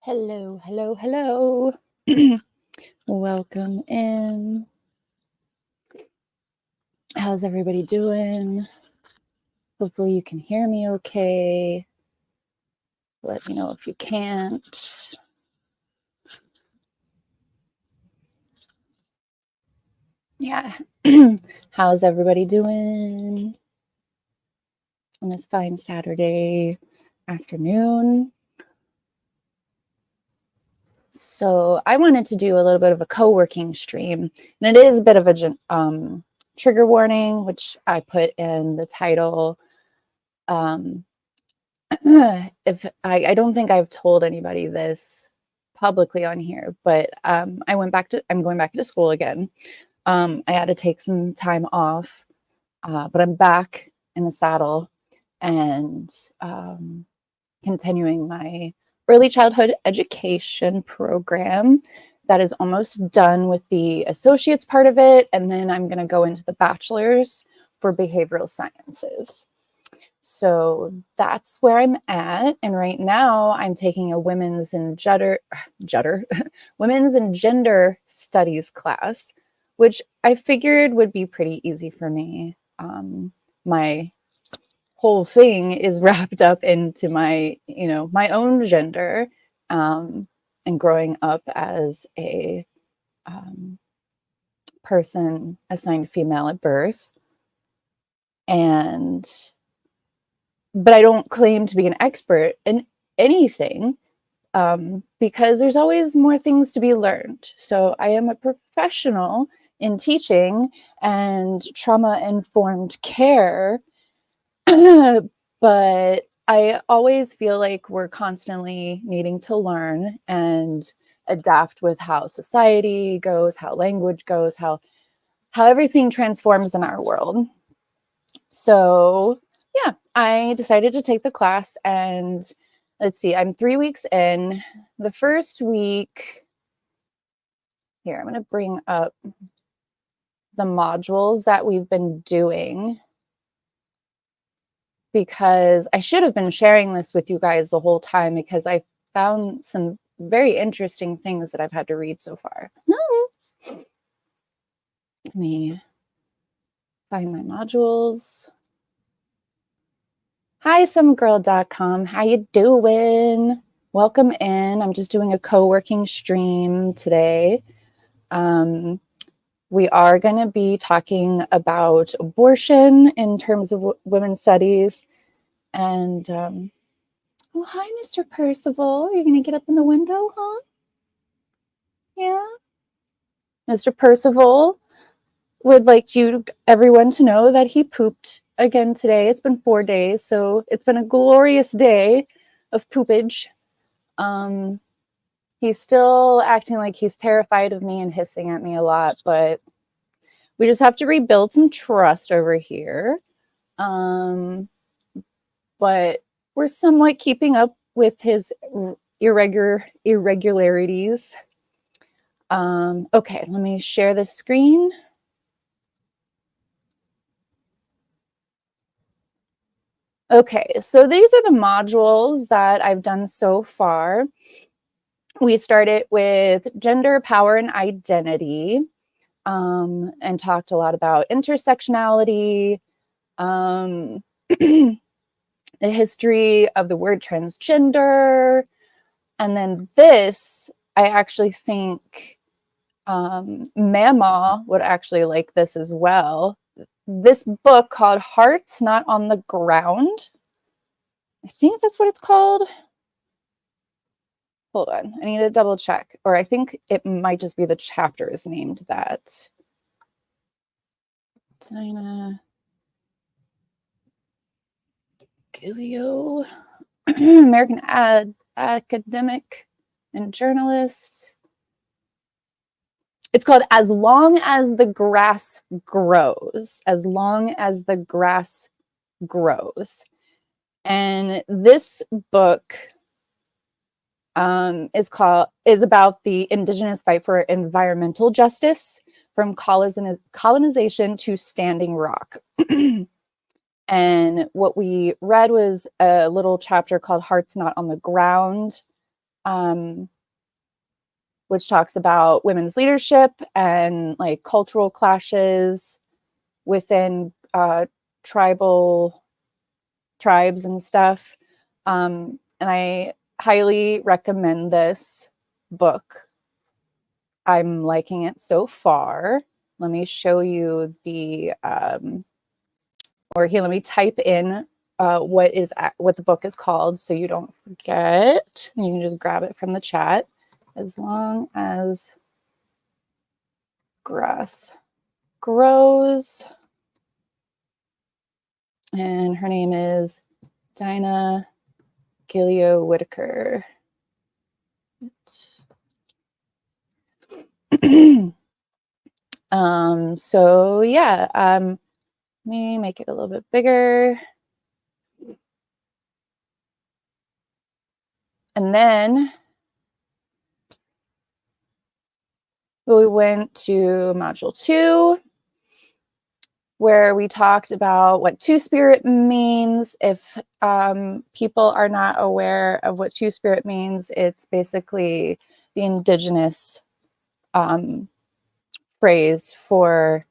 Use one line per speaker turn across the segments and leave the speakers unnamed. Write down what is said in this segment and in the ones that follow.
Hello, hello, hello. Welcome in. How's everybody doing? Hopefully you can hear me okay. Let me know if you can't. Yeah. How's everybody doing on this fine Saturday afternoon? So I wanted to do a little bit of a co-working stream, and it is a bit of a trigger warning, which I put in the title. If I don't think I've told anybody this publicly on here, but I'm going back to school again. I had to take some time off, but I'm back in the saddle and continuing my early childhood education program that is almost done with the associate's part of it, and then I'm going to go into the bachelor's for behavioral sciences. So that's where I'm at. And right now I'm taking a women's and women's and gender studies class, which I figured would be pretty easy for me. My whole thing is wrapped up into my own gender, and growing up as a person assigned female at birth. But I don't claim to be an expert in anything, because there's always more things to be learned. So I am a professional in teaching and trauma-informed care, but I always feel like we're constantly needing to learn and adapt with how society goes, how language goes, how everything transforms in our world. So yeah, I decided to take the class, and let's see, I'm 3 weeks in. The first week, here, I'm going to bring up the modules that we've been doing, because I should have been sharing this with you guys the whole time, because I found some very interesting things that I've had to read so far. No. Let me find my modules. Hi, somegirl.com. How you doing? Welcome in. I'm just doing a co-working stream today. We are going to be talking about abortion in terms of women's studies. And, oh, hi, Mr. Percival. You're going to get up in the window, huh? Yeah. Mr. Percival would like everyone to know that he pooped again today. It's been 4 days, so it's been a glorious day of poopage. He's still acting like he's terrified of me and hissing at me a lot, but we just have to rebuild some trust over here. But we're somewhat keeping up with his irregularities. Okay, let me share the screen. Okay, so these are the modules that I've done so far. We started with gender, power, and identity, and talked a lot about intersectionality, the history of the word transgender. And then this, I actually think Mama would actually like this as well. This book called Hearts Not on the Ground. I think that's what it's called. Hold on, I need to double check, or I think it might just be the chapter is named that. Tina Gilio, American academic and journalist. It's called As Long as the Grass Grows. As Long as the Grass Grows. And this book is about the Indigenous fight for environmental justice from colonization to Standing Rock. And what we read was a little chapter called Hearts Not on the Ground. which talks about women's leadership and like cultural clashes within tribes and stuff. And I highly recommend this book. I'm liking it so far. Let me show you the, or here, let me type in what the book is called so you don't forget. You can just grab it from the chat. As long as grass grows. And her name is Dinah Gilio Whitaker. So yeah, let me make it a little bit bigger. And then we went to module 2, where we talked about what Two-Spirit means. If people are not aware of what Two-Spirit means, it's basically the indigenous phrase for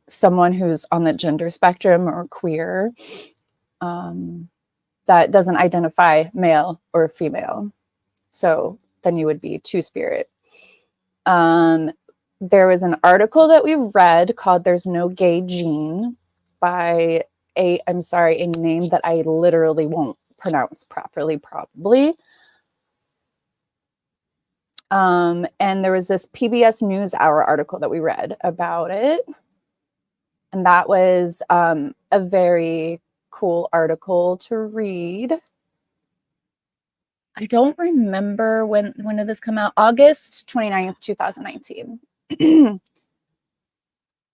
someone who's on the gender spectrum or queer, that doesn't identify male or female. So then you would be Two-Spirit. There was an article that we read called There's No Gay Gene by a name that I literally won't pronounce properly, probably. And there was this PBS NewsHour article that we read about it. And that was a very cool article to read. I don't remember when did this come out? August 29th, 2019.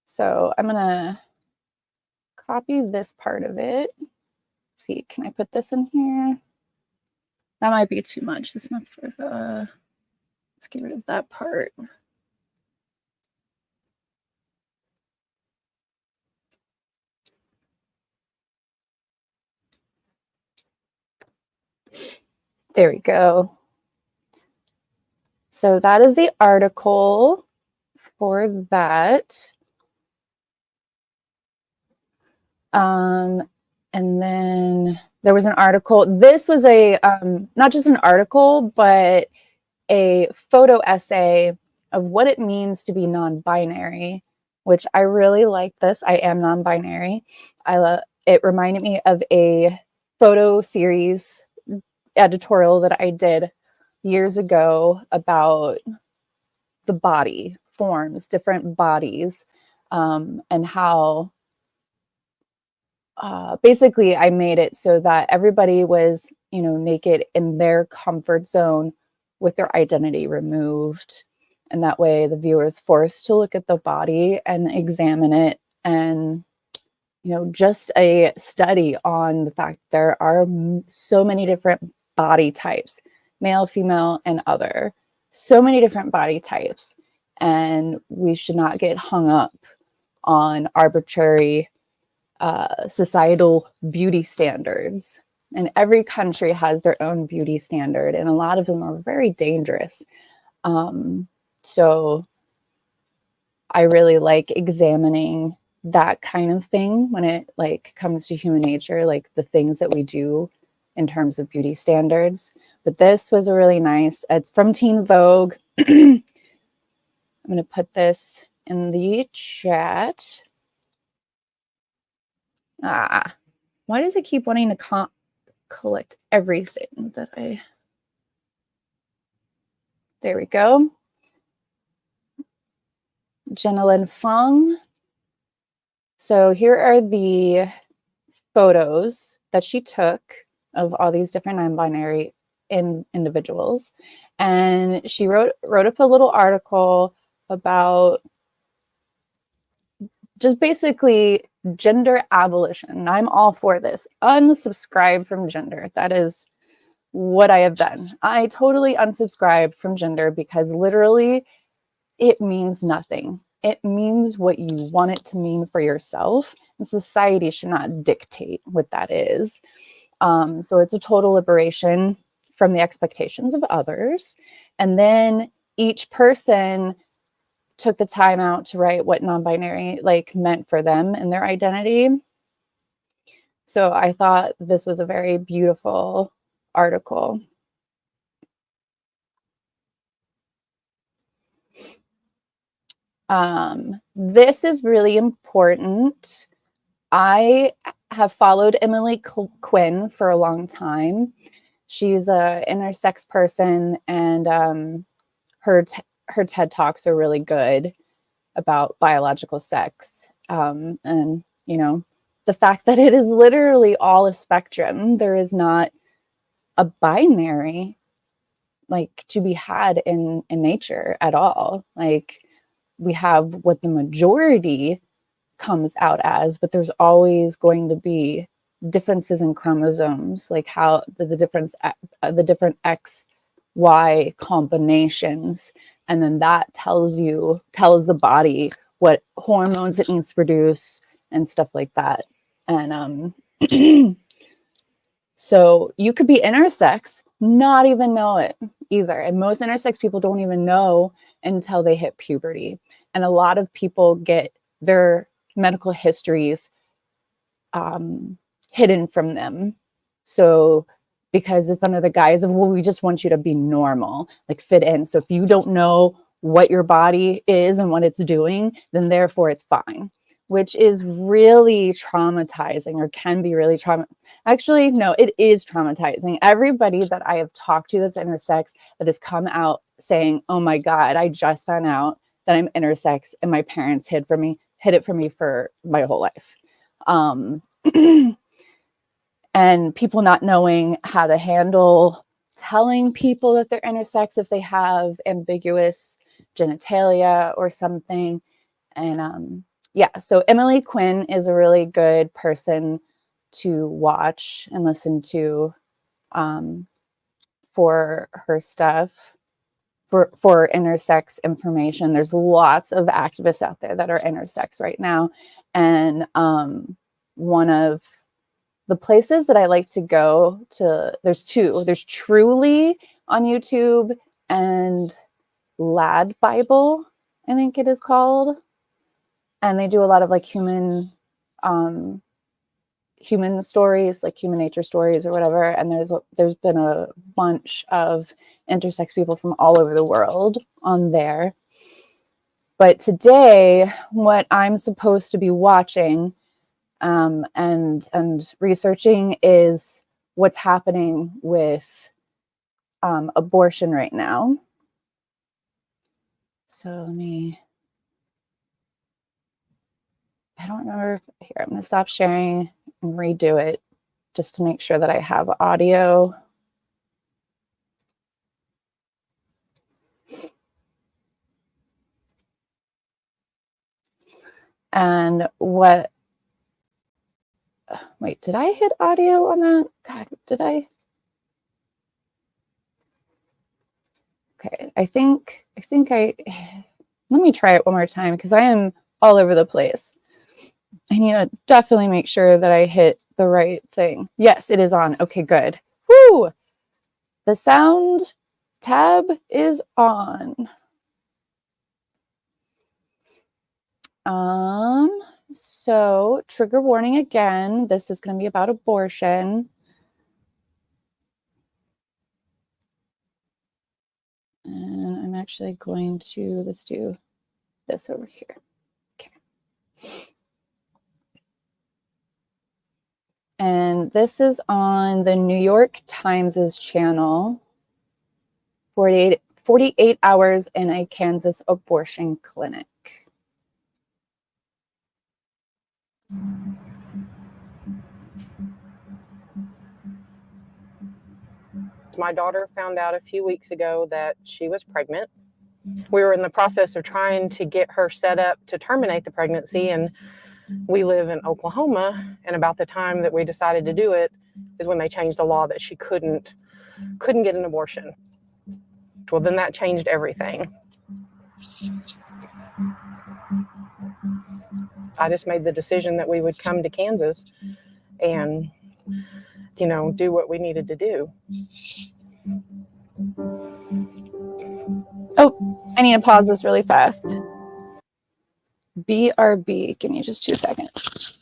So I'm gonna copy this part of it. Let's see, can I put this in here? That might be too much. This is not for the, let's get rid of that part. There we go. So that is the article for that. And then there was an article. This was a, not just an article, but a photo essay of what it means to be non-binary, which I really like this. I am non-binary. It reminded me of a photo series editorial that I did years ago about the body forms, different bodies, and how basically I made it so that everybody was, naked in their comfort zone with their identity removed. And that way the viewer is forced to look at the body and examine it. And, just a study on the fact there are so many different body types, male, female, and other. So many different body types. And we should not get hung up on arbitrary societal beauty standards. And every country has their own beauty standard, and a lot of them are very dangerous. So I really like examining that kind of thing when it comes to human nature, like the things that we do in terms of beauty standards. But this was a really nice, it's from Teen Vogue. I'm going to put this in the chat. Why does it keep wanting to collect everything that there we go. Jenilyn Fong. So here are the photos that she took of all these different non-binary individuals. And she wrote up a little article about just basically gender abolition. And I'm all for this. Unsubscribe from gender. That is what I have done. I totally unsubscribe from gender because literally it means nothing. It means what you want it to mean for yourself. And society should not dictate what that is. So it's a total liberation from the expectations of others. And then each person took the time out to write what non-binary like meant for them and their identity. So I thought this was a very beautiful article. This is really important. I have followed Emily Quinn for a long time. She's a intersex person, and her TED Talks are really good about biological sex. And, you know, the fact that it is literally all a spectrum. There is not a binary like to be had in nature at all. Like, we have what the majority comes out as, but there's always going to be differences in chromosomes, like how the different X, Y combinations, and then that tells the body what hormones it needs to produce and stuff like that. And so you could be intersex, not even know it either. And most intersex people don't even know until they hit puberty. And a lot of people get their medical histories hidden from them. So because it's under the guise of, well, we just want you to be normal, like fit in. So if you don't know what your body is and what it's doing, then therefore it's fine, which is really traumatizing, or can be really Actually, no, it is traumatizing. Everybody that I have talked to that's intersex that has come out saying, oh my God, I just found out that I'm intersex and my parents hid it from me for my whole life. And people not knowing how to handle telling people that they're intersex if they have ambiguous genitalia or something. And yeah, so Emily Quinn is a really good person to watch and listen to for her stuff, for intersex information. There's lots of activists out there that are intersex right now. And one of the places that I like to go to, there's two. There's Truly on YouTube and Lad Bible, I think it is called. And they do a lot of like human stories, like human nature stories or whatever. And there's been a bunch of intersex people from all over the world on there. But today, what I'm supposed to be watching and researching is what's happening with abortion right now. So I don't remember. Here, I'm going to stop sharing and redo it just to make sure that I have audio. And wait, did I hit audio on that? God, did I? Okay, I think let me try it one more time because I am all over the place. I need to definitely make sure that I hit the right thing. Yes, it is on. Okay, good. Woo! The sound tab is on. So trigger warning again. This is going to be about abortion. And I'm actually going to, let's do this over here. Okay. And this is on the New York Times' channel, 48 hours in a Kansas abortion clinic.
My daughter found out a few weeks ago that she was pregnant. We were in the process of trying to get her set up to terminate the pregnancy, and we live in Oklahoma, and about the time that we decided to do it is when they changed the law that she couldn't get an abortion. Well, then that changed everything. I just made the decision that we would come to Kansas and, do what we needed to do.
Oh, I need to pause this really fast. BRB. Give me just 2 seconds.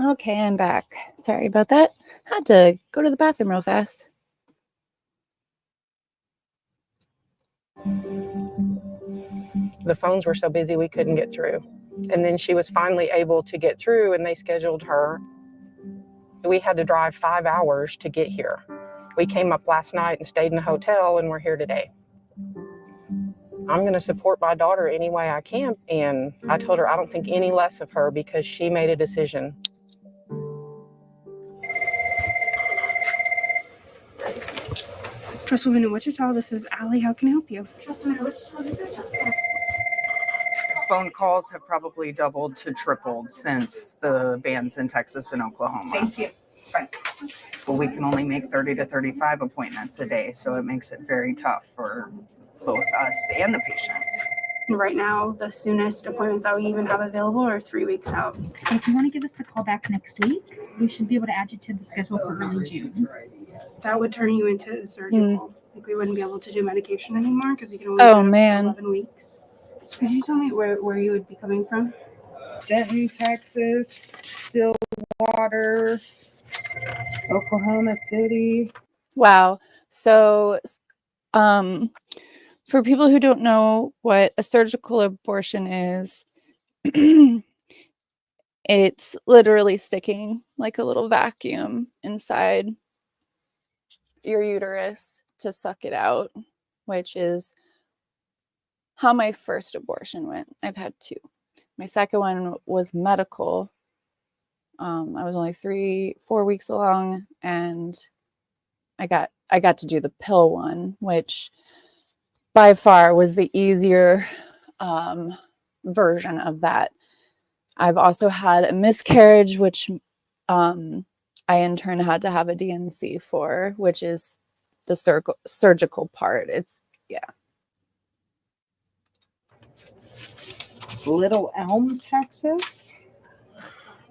Okay, I'm back. Sorry about that. Had to go to the bathroom real fast.
The phones were so busy we couldn't get through. And then she was finally able to get through, and they scheduled her. We had to drive 5 hours to get here. We came up last night and stayed in a hotel, and we're here today. I'm going to support my daughter any way I can. And I told her I don't think any less of her because she made a decision.
Trust Women in Wichita, this is Allie. How can I help you?
Trust Women in Wichita, this is Jessica.
Phone calls have probably doubled to tripled since the bans in Texas and Oklahoma.
Thank you.
But we can only make 30 to 35 appointments a day, so it makes it very tough for both us and the patients.
Right now, the soonest appointments that we even have available are 3 weeks out.
If you want to give us a call back next week, we should be able to add you to the schedule for early June.
That would turn you into surgical. Like we wouldn't be able to do medication anymore because we can only
Oh,
do it up to
man.
11 weeks. Could you tell me where you would be coming from?
Denton, Texas, Stillwater, Oklahoma City.
Wow. So, for people who don't know what a surgical abortion is, it's literally sticking like a little vacuum inside your uterus to suck it out, which is how my first abortion went. I've had 2. My second one was medical. I was only 3-4 weeks along, and I got to do the pill one, which by far was the easier version of that. I've also had a miscarriage, which I in turn had to have a DNC for, which is the surgical part. It's, yeah.
Little Elm, Texas.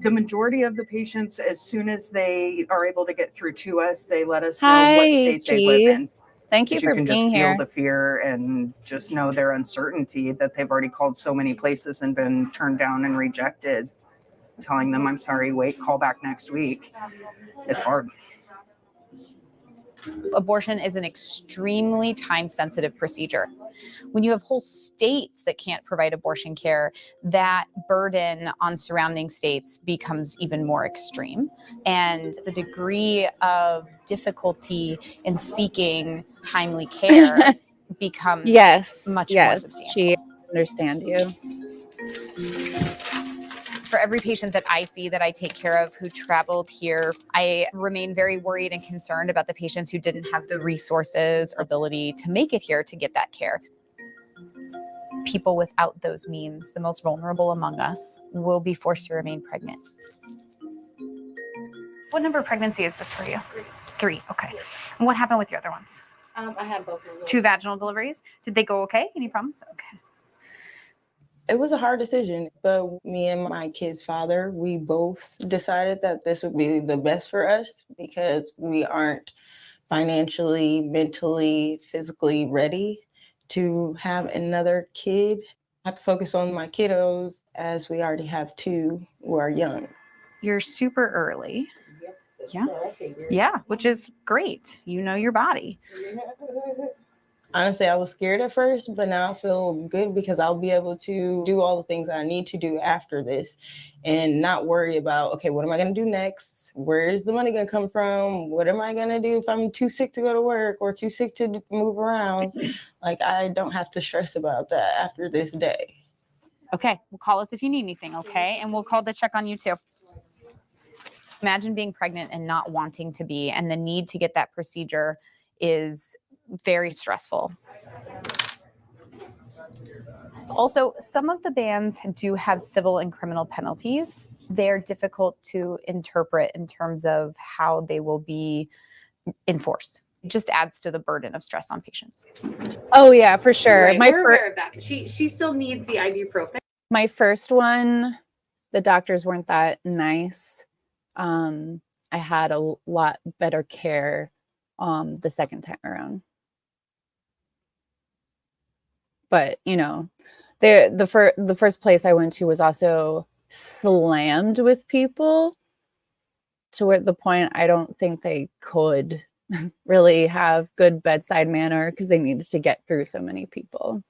The majority of the patients, as soon as they are able to get through to us, they let us know
Hi,
what state they live
G.
in.
Thank you
You
for
can just
being
feel
here.
the fear and just know their uncertainty that they've already called so many places and been turned down and rejected. Telling them, I'm sorry, wait, call back next week. It's hard.
Abortion is an extremely time-sensitive procedure. When you have whole states that can't provide abortion care, that burden on surrounding states becomes even more extreme. And the degree of difficulty in seeking timely care becomes much more substantial.
She understand you.
For every patient that I see that I take care of who traveled here, I remain very worried and concerned about the patients who didn't have the resources or ability to make it here to get that care. People without those means, the most vulnerable among us, will be forced to remain pregnant. What number of pregnancy is this for you? 3, okay. And what happened with your other ones?
I had both of them.
2 vaginal deliveries. Did they go okay? Any problems? Okay.
It was a hard decision, but me and my kid's father, we both decided that this would be the best for us because we aren't financially, mentally, physically ready to have another kid. I have to focus on my kiddos as we already have 2 who are young.
You're super early. Yeah. Yeah, which is great. You know your body.
Honestly, I was scared at first, but now I feel good because I'll be able to do all the things I need to do after this and not worry about, okay, what am I going to do next? Where's the money going to come from? What am I going to do if I'm too sick to go to work or too sick to move around? Like, I don't have to stress about that after this day.
Okay, well, call us if you need anything, okay? And we'll call to check on you too. Imagine being pregnant and not wanting to be, and the need to get that procedure is very stressful. Also, some of the bans do have civil and criminal penalties. They're difficult to interpret in terms of how they will be enforced. It just adds to the burden of stress on patients.
Oh yeah, for sure.
Right, we're aware of that. She still needs the ibuprofen.
My first one, the doctors weren't that nice. I had a lot better care the second time around. But you know, the first place I went to was also slammed with people to where the point I don't think they could really have good bedside manner because they needed to get through so many people.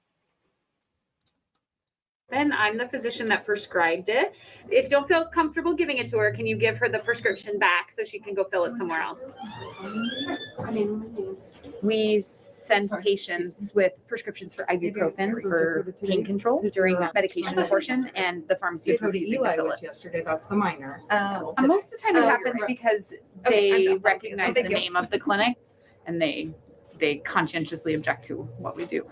Then I'm the physician that prescribed it. If you don't feel comfortable giving it to her, can you give her the prescription back so she can go fill it somewhere else?
I mean,
We send patients with prescriptions for ibuprofen for pain control during medication abortion, and the pharmacy is refusing to fill it.
yesterday. That's the minor.
Most of the time it happens because they
I'm done.
recognize
Thank
the
you.
name of the clinic and they conscientiously object to what we do.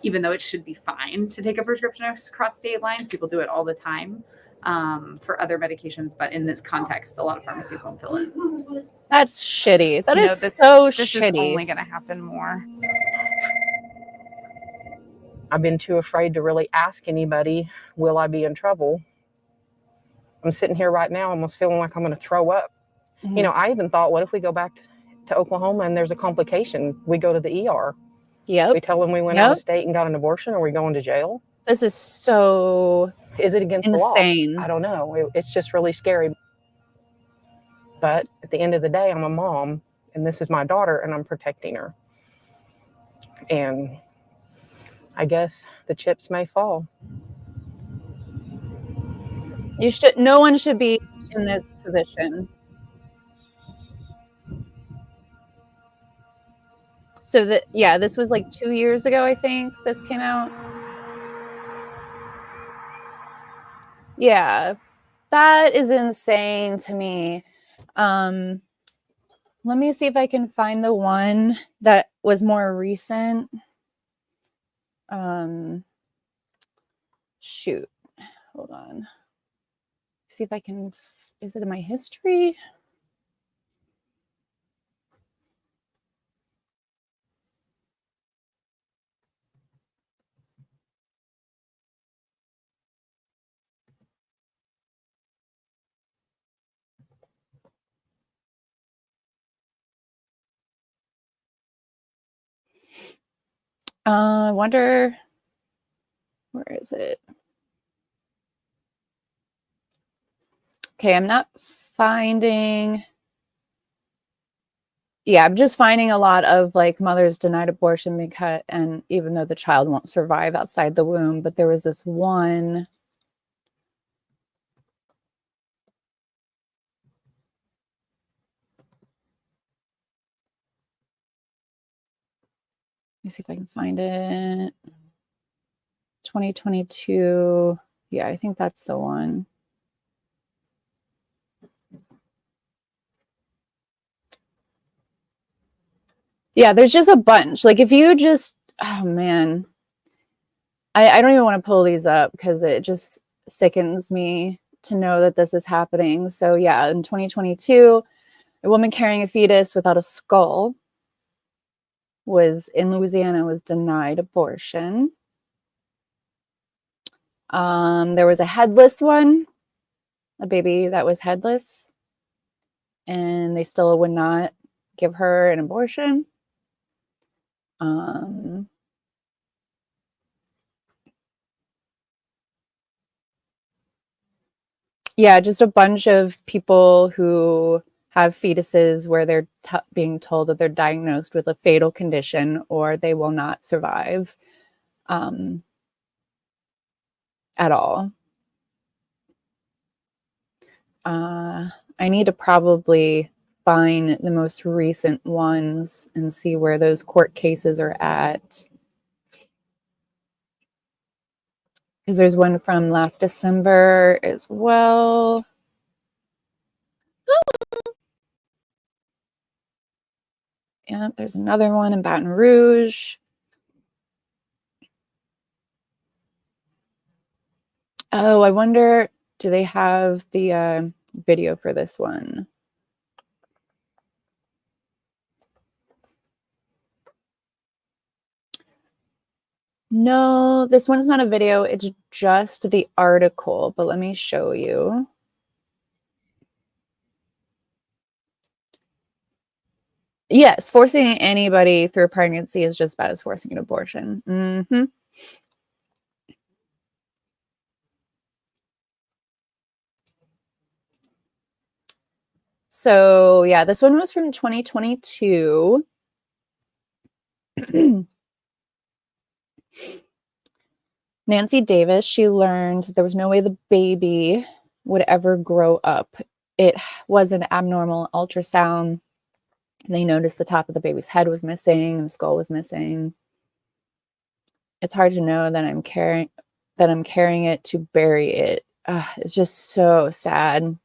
Even though it should be fine to take a prescription across state lines, people do it all the time for other medications. But in this context, a lot of pharmacies won't fill it.
That's shitty. That
You
is
know,
so
This
shitty.
is only going to happen more.
I've been too afraid to really ask anybody, will I be in trouble? I'm sitting here right now almost feeling like I'm going to throw up.
Mhm.
You know, I even thought, what if we go back to Oklahoma and there's a complication? We go to the ER.
Yep.
We tell them we went out of state and got an abortion. Are we going to jail?
This is so
Is it against the law?
insane.
I don't know. It's just really scary. But at the end of the day, I'm a mom, and this is my daughter, and I'm protecting her. And I guess the chips may fall.
No one should be in this position. So this was like 2 years ago, I think this came out. Yeah, that is insane to me. Let me see if I can find the one that was more recent. Shoot, hold on. See if I can, is it in my history? I wonder, where is it? Okay, I'm not finding. Yeah, I'm just finding a lot of like mothers denied abortion because, and even though the child won't survive outside the womb, but there was this one. Let me see if I can find it. 2022. Yeah, I think that's the one. Yeah, there's just a bunch. Like if you just, oh man, I don't even want to pull these up because it just sickens me to know that this is happening. So yeah, in 2022, a woman carrying a fetus without a skull was in Louisiana, was denied abortion. There was a headless one, a baby that was headless, and they still would not give her an abortion. Yeah, just a bunch of people who have fetuses where they're being told that they're diagnosed with a fatal condition or they will not survive at all. I need to probably find the most recent ones and see where those court cases are at. Because there's one from last December as well. Yeah, there's another one in Baton Rouge. Oh, I wonder, do they have the video for this one? No, this one's not a video. It's just the article, but let me show you. Yes, forcing anybody through a pregnancy is just as bad as forcing an abortion. Mm-hmm. So yeah, this one was from 2022. Nancy Davis, she learned there was no way the baby would ever grow up. It was an abnormal ultrasound. They noticed the top of the baby's head was missing and the skull was missing. It's hard to know that I'm carrying it to bury it. It's just so sad.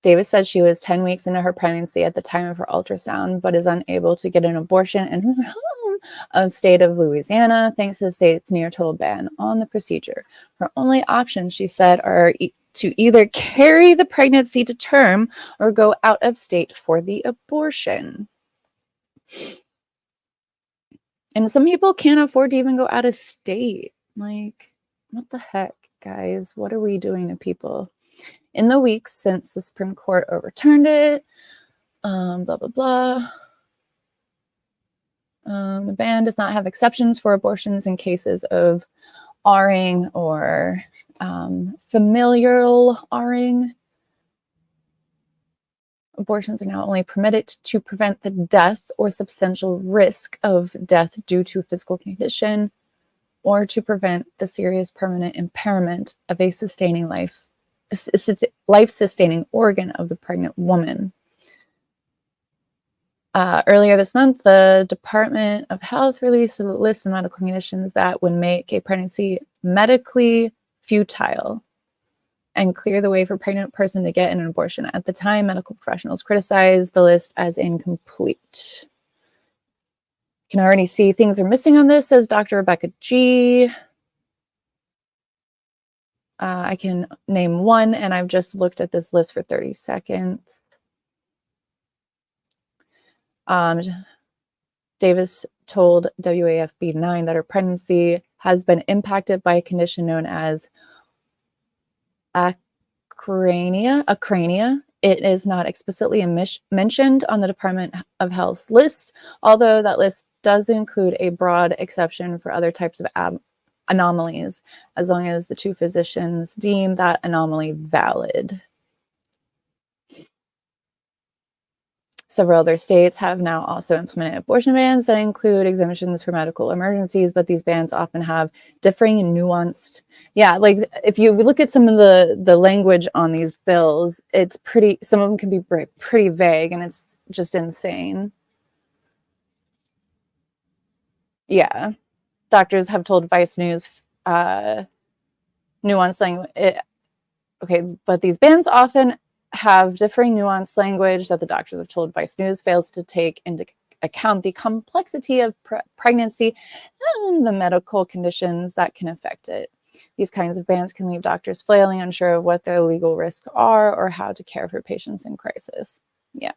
Davis said she was 10 weeks into her pregnancy at the time of her ultrasound, but is unable to get an abortion in her home state of Louisiana, thanks to the state's near total ban on the procedure. Her only options, she said, are to either carry the pregnancy to term or go out of state for the abortion. And some people can't afford to even go out of state. Like, what the heck, guys? What are we doing to people? In the weeks since the Supreme Court overturned it, blah, blah, blah. The ban does not have exceptions for abortions in cases of R-ing or familial R-ing. Abortions are now only permitted to prevent the death or substantial risk of death due to physical condition or to prevent the serious permanent impairment of a life-sustaining organ of the pregnant woman. Earlier this month, the Department of Health released a list of medical conditions that would make a pregnancy medically futile and clear the way for a pregnant person to get an abortion. At the time, medical professionals criticized the list as incomplete. You can already see things are missing on this, says Dr. Rebecca G. I can name one, and I've just looked at this list for 30 seconds. Davis told WAFB9 that her pregnancy has been impacted by a condition known as acrania. It is not explicitly mentioned on the Department of Health's list, although that list does include a broad exception for other types of anomalies, as long as the two physicians deem that anomaly valid. Several other states have now also implemented abortion bans that include exemptions for medical emergencies, but these bans often have differing and nuanced. Yeah, like if you look at some of the language on these bills, it's pretty, some of them can be pretty vague, and it's just insane. Yeah. Doctors have told Vice News nuanced language. Okay, but these bans often have differing nuanced language that the doctors have told Vice News fails to take into account the complexity of pregnancy and the medical conditions that can affect it. These kinds of bans can leave doctors flailing, unsure of what their legal risks are or how to care for patients in crisis. Yeah.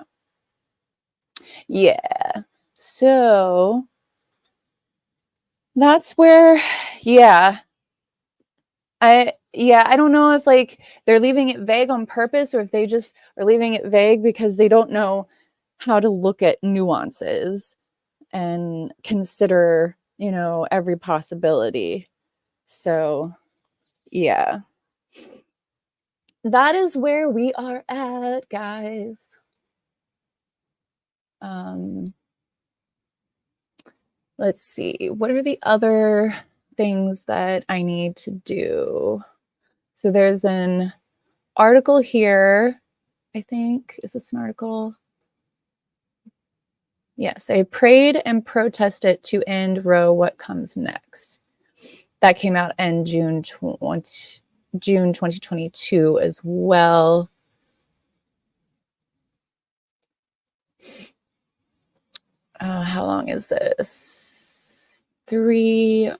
Yeah. So that's where, yeah. I don't know if like they're leaving it vague on purpose or if they just are leaving it vague because they don't know how to look at nuances and consider, you know, every possibility. So, yeah. that is where we are at, guys. Let's see. What are the other things that I need to do? So there's an article here, I think. Is this an article? Yes, I prayed and protested to end Roe. What comes next? That came out in June 2022 as well. How long is this? Three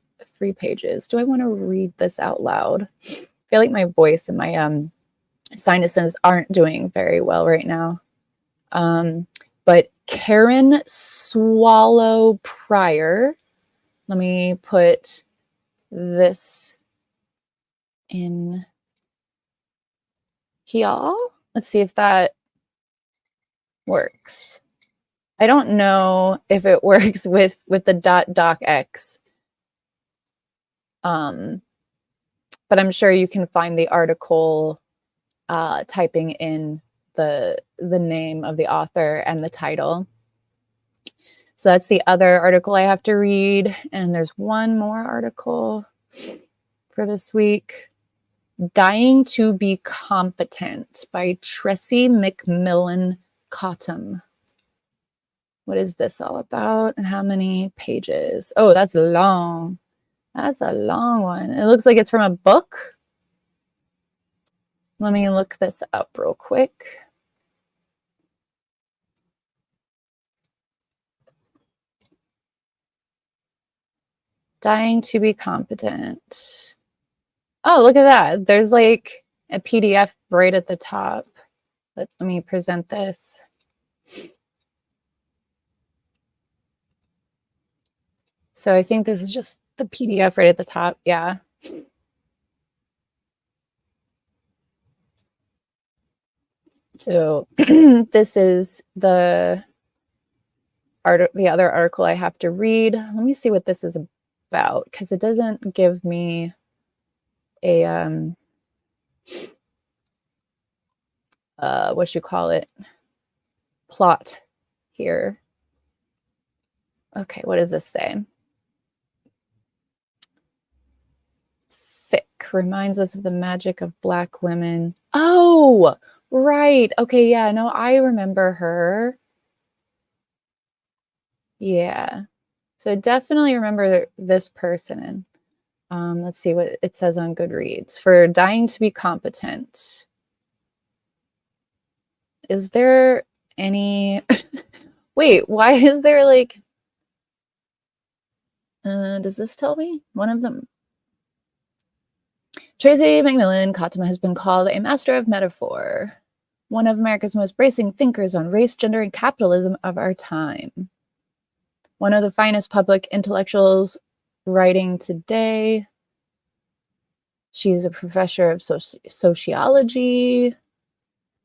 pages. Do I want to read this out loud? I feel like my voice and my sinuses aren't doing very well right now. But Karen Swallow Pryor. Let me put this in here. Let's see if that works. I don't know if it works with the .docx. But I'm sure you can find the article typing in the name of the author and the title. So that's the other article I have to read. And there's one more article for this week. Dying to be Competent by Tressie McMillan Cottom. What is this all about and how many pages? Oh, that's long. That's a long one. It looks like it's from a book. Let me look this up real quick. Dying to be Competent. Oh, look at that. There's like a PDF right at the top. Let me present this. So I think this is just the PDF right at the top. Yeah. So this is the other article I have to read. Let me see what this is about because it doesn't give me a what you call it, plot here. Okay, what does this say? Thick reminds us of the magic of Black women. Oh, right. Okay, yeah, no, I remember her. Yeah. So I definitely remember this person. Let's see what it says on Goodreads. For Dying to be Competent. Is there any... Wait, why is there like... does this tell me? One of them. Tressie McMillan Cottom has been called a master of metaphor. One of America's most bracing thinkers on race, gender, and capitalism of our time. One of the finest public intellectuals writing today. She's a professor of sociology.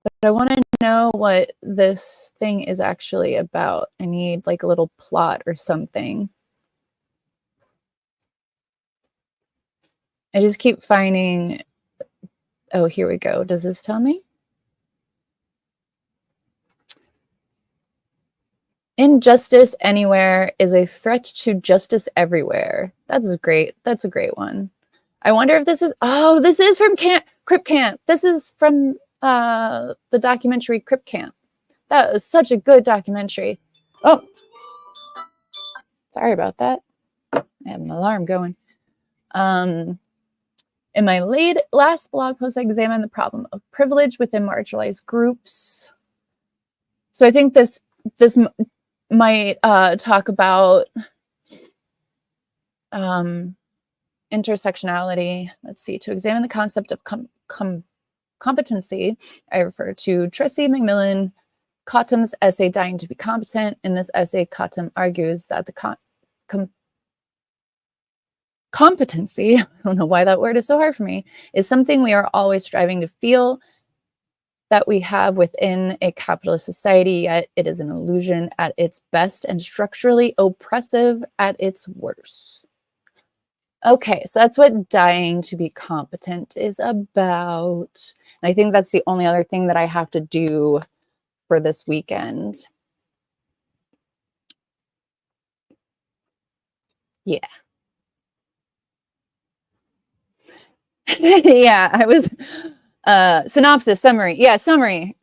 But I want to know what this thing is actually about. I need like a little plot or something. I just keep finding... Oh, here we go. Does this tell me? Injustice anywhere is a threat to justice everywhere. That's great. That's a great one. I wonder if this is... Oh, this is from Crip Camp. This is from the documentary Crip Camp. That was such a good documentary. Oh, sorry about that. I have an alarm going. In my last blog post, I examined the problem of privilege within marginalized groups. So I think this might talk about intersectionality. Let's see. To examine the concept of competency, I refer to Tressie McMillan Cottom's essay, Dying to be Competent. In this essay, Cottom argues that the competency, I don't know why that word is so hard for me, is something we are always striving to feel that we have within a capitalist society, yet it is an illusion at its best and structurally oppressive at its worst. Okay, so that's what dying to be competent is about. And I think that's the only other thing that I have to do for this weekend. Yeah. Yeah, I was synopsis, summary. Yeah, summary.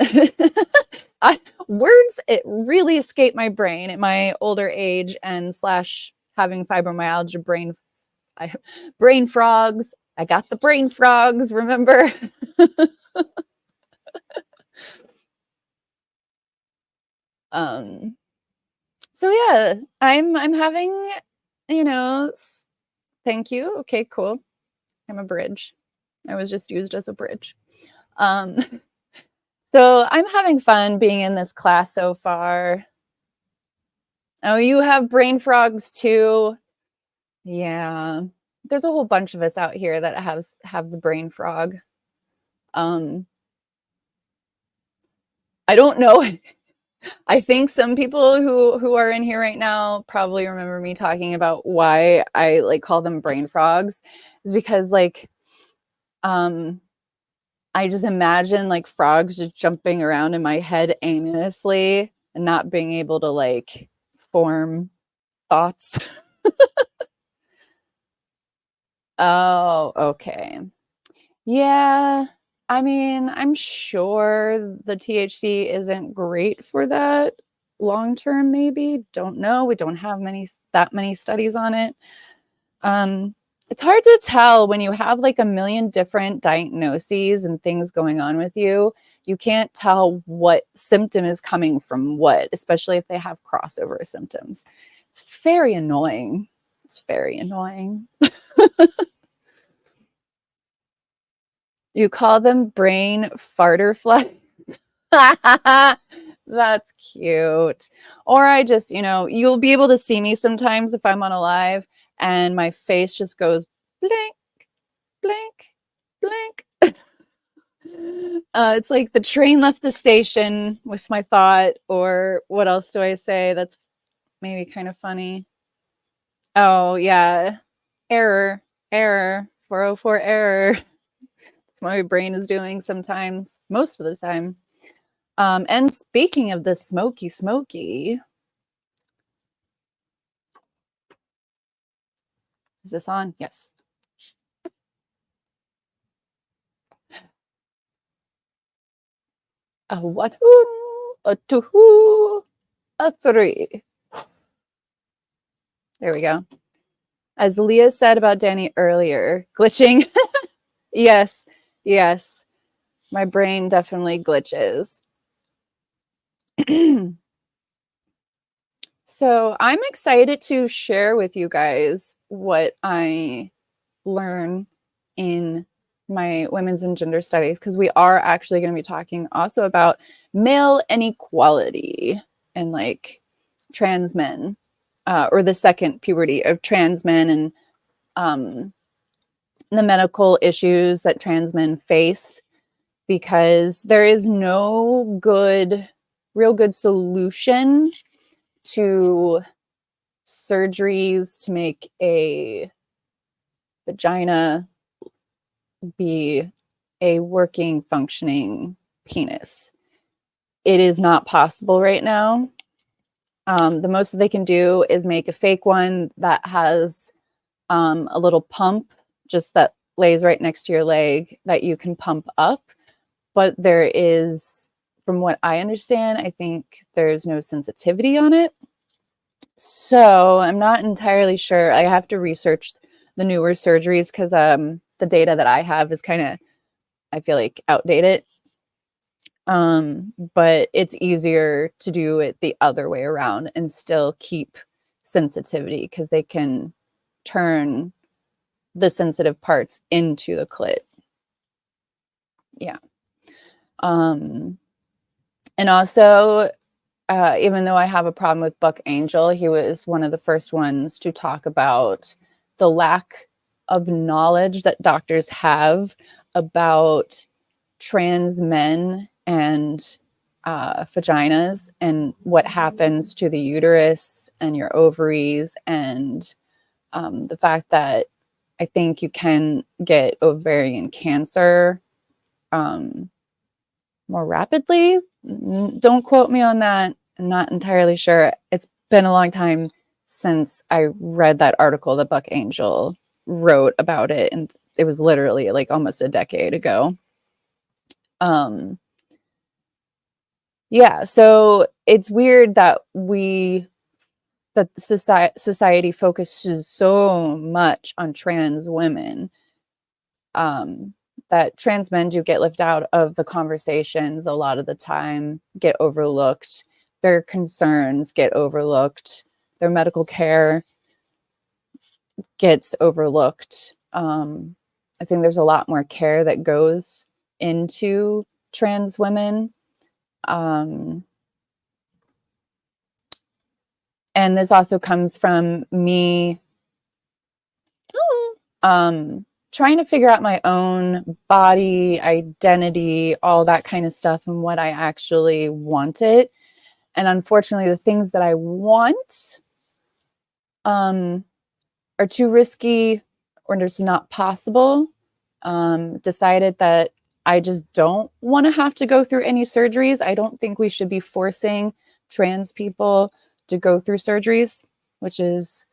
Words, it really escaped my brain at my older age and slash having fibromyalgia, brain frogs. I got the brain frogs, remember? So yeah, I'm having, thank you. Okay, cool. I'm a bridge. I was just used as a bridge. Um, so I'm having fun being in this class so far. Oh, you have brain frogs too? Yeah. There's a whole bunch of us out here that have the brain frog. I don't know. I think some people who are in here right now probably remember me talking about why I like call them brain frogs is because like I just imagine like frogs just jumping around in my head aimlessly and not being able to like form thoughts. Oh, okay. Yeah. I mean, I'm sure the THC isn't great for that long term, maybe. Don't know. We don't have that many studies on it. It's hard to tell when you have like a million different diagnoses and things going on with you. You can't tell what symptom is coming from what, especially if they have crossover symptoms. It's very annoying. It's very annoying. You call them brain farterfly. That's cute. Or I just, you'll be able to see me sometimes if I'm on a live and my face just goes blink, blink, blink. It's like the train left the station with my thought, or what else do I say that's maybe kind of funny? Oh, yeah. Error, 404 error. That's what my brain is doing sometimes, most of the time. And speaking of the smoky, is this on? Yes. A 1, a 2, a 3. There we go. As Leah said about Danny earlier, glitching. Yes. My brain definitely glitches. So I'm excited to share with you guys what I learn in my women's and gender studies, because we are actually going to be talking also about male inequality and like trans men, or the second puberty of trans men, and the medical issues that trans men face, because there is no real good solution to surgeries to make a vagina be a working, functioning penis. It is not possible right now. The most that they can do is make a fake one that has a little pump just that lays right next to your leg that you can pump up. But there is, from what I understand, I think there's no sensitivity on it. So I'm not entirely sure. I have to research the newer surgeries because the data that I have is kind of, I feel like, outdated. But it's easier to do it the other way around and still keep sensitivity because they can turn the sensitive parts into the clit. Yeah. And also, even though I have a problem with Buck Angel, he was one of the first ones to talk about the lack of knowledge that doctors have about trans men and vaginas and what happens to the uterus and your ovaries, and the fact that I think you can get ovarian cancer more rapidly. Don't quote me on that. I'm not entirely sure. It's been a long time since I read that article that Buck Angel wrote about it, and it was literally like almost a decade ago. Yeah, so it's weird that society focuses so much on trans women, that trans men do get left out of the conversations a lot of the time, get overlooked, their concerns get overlooked, their medical care gets overlooked. I think there's a lot more care that goes into trans women. And this also comes from me trying to figure out my own body identity, all that kind of stuff, and what I actually wanted. And unfortunately, the things that I want are too risky or just not possible. Decided that I just don't want to have to go through any surgeries. I don't think we should be forcing trans people to go through surgeries, which is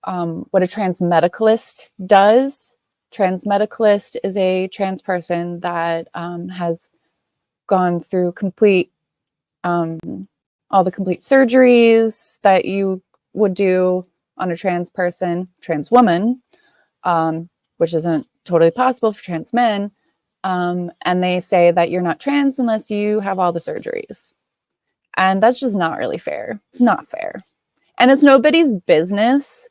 what a trans medicalist does. Trans medicalist is a trans person that has gone through all the complete surgeries that you would do on a trans person, trans woman, which isn't totally possible for trans men. And they say that you're not trans unless you have all the surgeries. And that's just not really fair. It's not fair. And it's nobody's business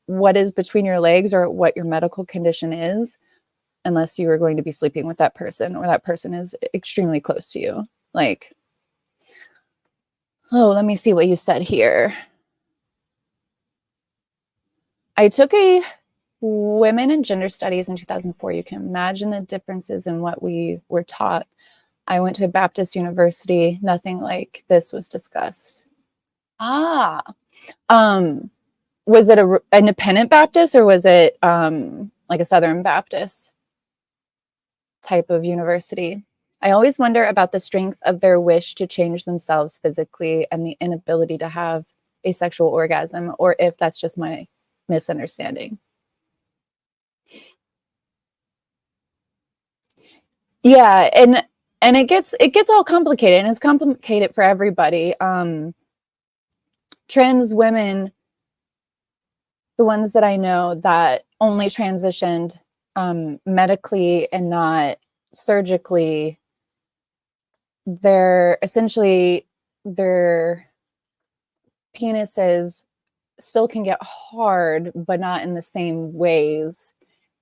what is between your legs or what your medical condition is, unless you are going to be sleeping with that person or that person is extremely close to you. Like, oh, let me see what you said here. I took a women and gender studies in 2004. You can imagine the differences in what we were taught. I went to a Baptist university. Nothing like this was discussed. Was it an independent Baptist or was it like a Southern Baptist type of university? I always wonder about the strength of their wish to change themselves physically and the inability to have a sexual orgasm, or if that's just my misunderstanding. Yeah, and it gets all complicated, and it's complicated for everybody. Trans women, the ones that I know that only transitioned medically and not surgically, they're essentially, their penises still can get hard, but not in the same ways.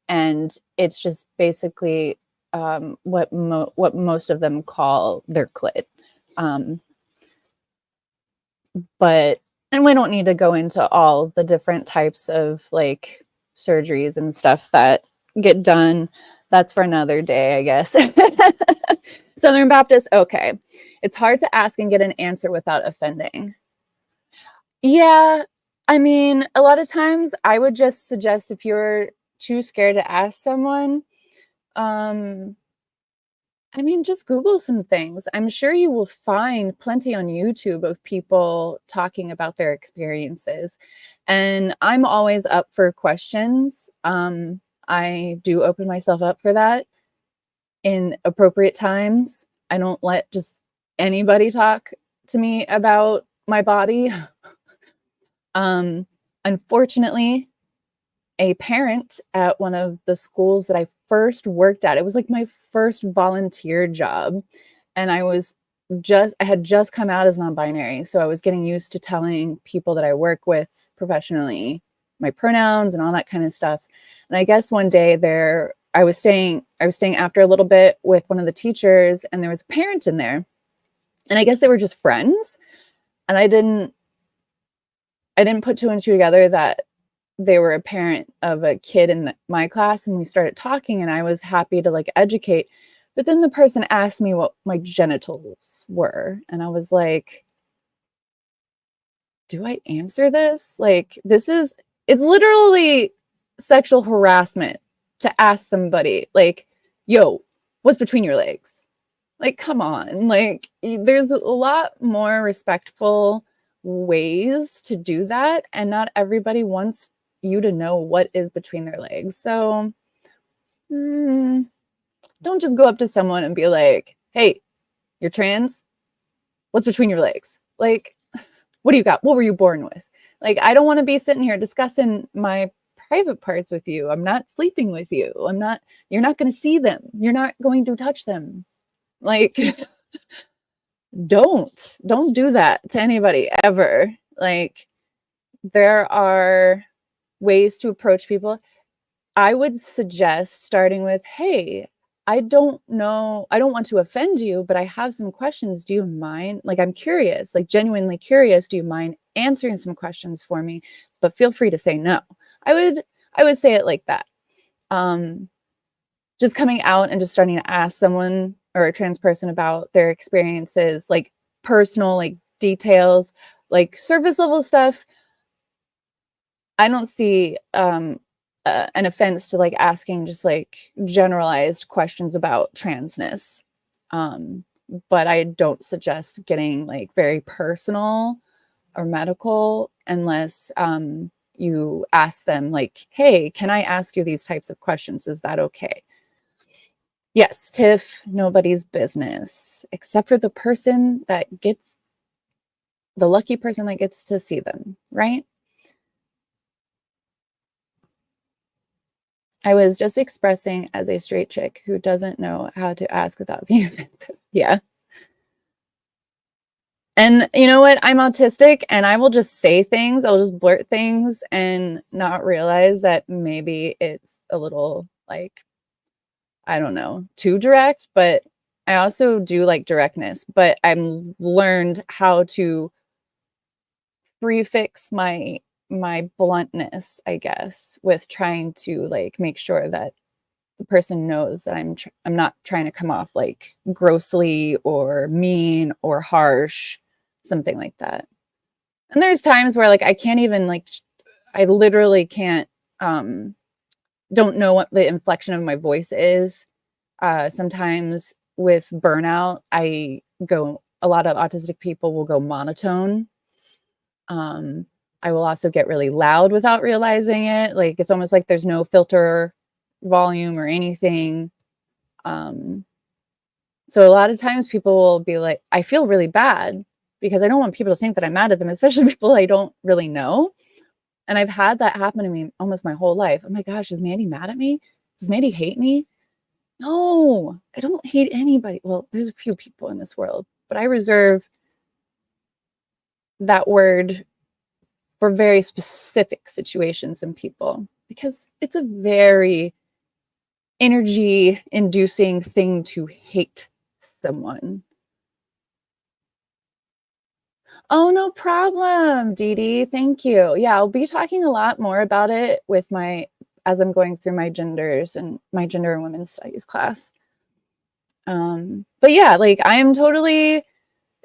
And it's just basically what most of them call their clit. And we don't need to go into all the different types of like surgeries and stuff that get done. That's for another day, I guess. Southern Baptist, okay. It's hard to ask and get an answer without offending. Yeah, I mean, a lot of times I would just suggest, if you're too scared to ask someone, I mean, just Google some things. I'm sure you will find plenty on YouTube of people talking about their experiences. And I'm always up for questions. I do open myself up for that in appropriate times. I don't let just anybody talk to me about my body. Unfortunately, a parent at one of the schools that I first worked at, it was like my first volunteer job, and I had just come out as non-binary, so I was getting used to telling people that I work with professionally my pronouns and all that kind of stuff. And I guess one day I was staying after a little bit with one of the teachers, and there was a parent in there, and I guess they were just friends, and I didn't put two and two together that they were a parent of a kid in my class, and we started talking, and I was happy to like educate. But then the person asked me what my genitals were, and I was like, do I answer this? Like, it's literally sexual harassment to ask somebody like, yo, what's between your legs? Like, come on. Like, there's a lot more respectful ways to do that, and not everybody wants you to know what is between their legs. So don't just go up to someone and be like, hey, you're trans? What's between your legs? Like, what do you got? What were you born with? Like, I don't want to be sitting here discussing my private parts with you. I'm not sleeping with you. You're not going to see them. You're not going to touch them. Like, don't do that to anybody ever. Like, there are ways to approach people. I would suggest starting with, hey, I don't want to offend you, but I have some questions. Do you mind? Like, I'm curious, like genuinely curious. Do you mind answering some questions for me? But feel free to say no. I would say it like that. Just coming out and just starting to ask someone or a trans person about their experiences, like personal, like details, like surface level stuff. I don't see an offense to like asking just like generalized questions about transness. But I don't suggest getting like very personal or medical unless you ask them like, hey, can I ask you these types of questions? Is that okay? Yes, Tiff, nobody's business except for the person that gets, the lucky person that gets to see them, right? I was just expressing as a straight chick who doesn't know how to ask without being offensive. Yeah. And you know what? I'm autistic and I will just say things. I'll just blurt things and not realize that maybe it's a little like, I don't know, too direct, but I also do like directness, but I'm learned how to prefix my bluntness, I guess, with trying to like make sure that the person knows that I'm not trying to come off like grossly or mean or harsh, something like that. And there's times where like I can't even like I literally can't don't know what the inflection of my voice is. Sometimes with burnout, a lot of autistic people will go monotone. I will also get really loud without realizing it. Like, it's almost like there's no filter volume or anything. So a lot of times people will be like, I feel really bad because I don't want people to think that I'm mad at them, especially people I don't really know. And I've had that happen to me almost my whole life. Oh my gosh, is Mandy mad at me? Does Mandy hate me? No, I don't hate anybody. Well, there's a few people in this world, but I reserve that word for very specific situations and people because it's a very energy inducing thing to hate someone. Oh, no problem, Dee Dee. Thank you. Yeah, I'll be talking a lot more about it with as I'm going through my genders and my gender and women's studies class. But yeah, like I am totally,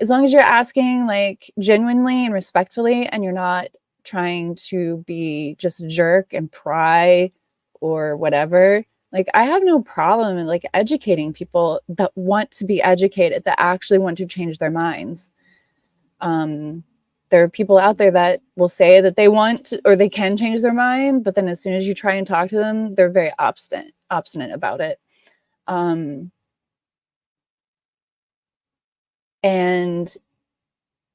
as long as you're asking like genuinely and respectfully and you're not trying to be just a jerk and pry or whatever, like I have no problem in like educating people that want to be educated, that actually want to change their minds. There are people out there that will say that they want to, or they can change their mind, but then as soon as you try and talk to them, they're very obstinate about it. And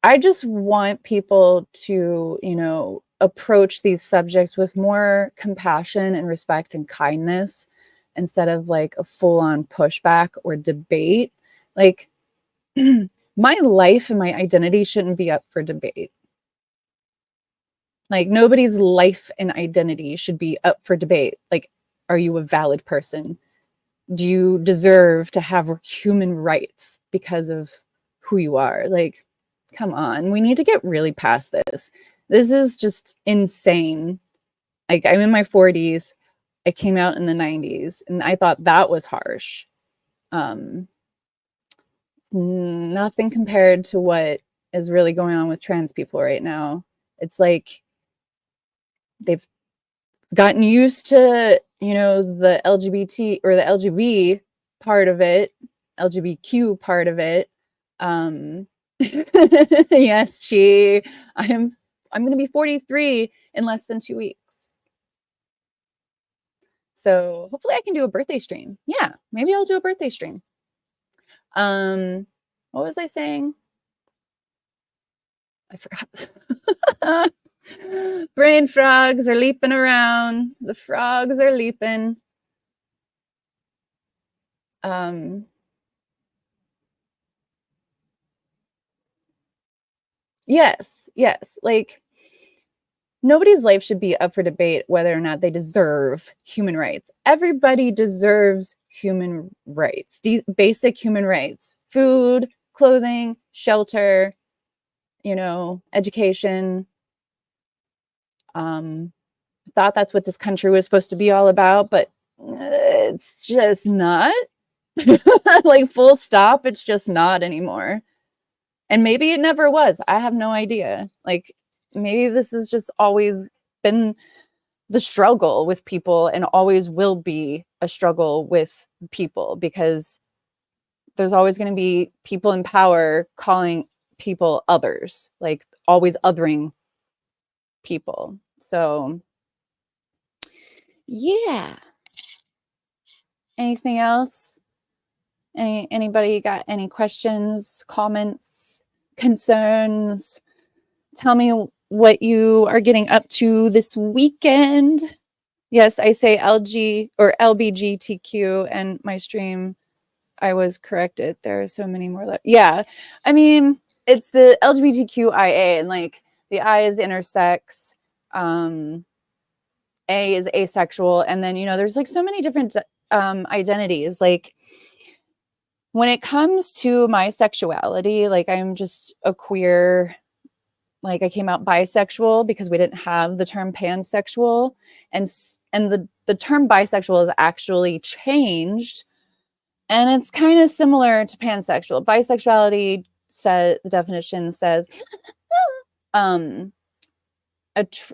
I just want people to, you know, approach these subjects with more compassion and respect and kindness instead of like a full-on pushback or debate. Like my life and my identity shouldn't be up for debate. Like nobody's life and identity should be up for debate. Like, are you a valid person? Do you deserve to have human rights because of who you are? Like, come on, we need to get really past this. This is just insane. Like, I'm in my 40s. I came out in the 90s and I thought that was harsh. Nothing compared to what is really going on with trans people right now. It's like they've gotten used to, you know, the LGBT or the LGB part of it, LGBTQ part of it. Yes, I'm going to be 43 in less than 2 weeks. So hopefully I can do a birthday stream. Yeah, maybe I'll do a birthday stream. What was I saying? I forgot. Brain frogs are leaping around. The frogs are leaping. Yes, yes. Like, nobody's life should be up for debate whether or not they deserve human rights. Everybody deserves human rights, basic human rights: food, clothing, shelter, you know, education. Thought that's what this country was supposed to be all about, but it's just not. Like, full stop, it's just not anymore. And maybe it never was. I have no idea. Like, maybe this has just always been the struggle with people and always will be a struggle with people, because there's always going to be people in power calling people others, like always othering people. So yeah. Anything else? Anybody got any questions, comments, concerns? Tell me what you are getting up to this weekend. Yes, I say LG or LBGTQ, and my stream, I was corrected. There are so many more. Yeah, I mean, it's the LGBTQIA, and like the I is intersex, A is asexual, and then, you know, there's like so many different identities. Like, when it comes to my sexuality, like, I'm just a queer. Like, I came out bisexual because we didn't have the term pansexual, and the term bisexual is actually changed, and it's kind of similar to pansexual. Bisexuality says, the definition says,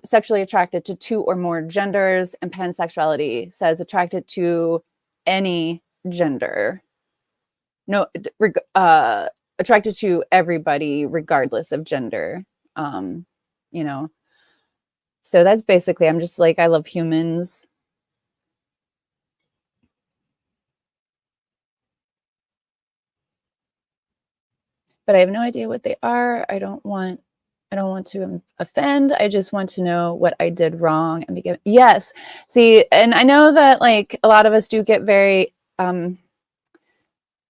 sexually attracted to 2 or more genders, and pansexuality says attracted to any gender. No, attracted to everybody regardless of gender. You know, so that's basically, I'm just like, I love humans. But I have no idea what they are. I don't want to offend. I just want to know what I did wrong and begin. Yes. See, and I know that like a lot of us do get very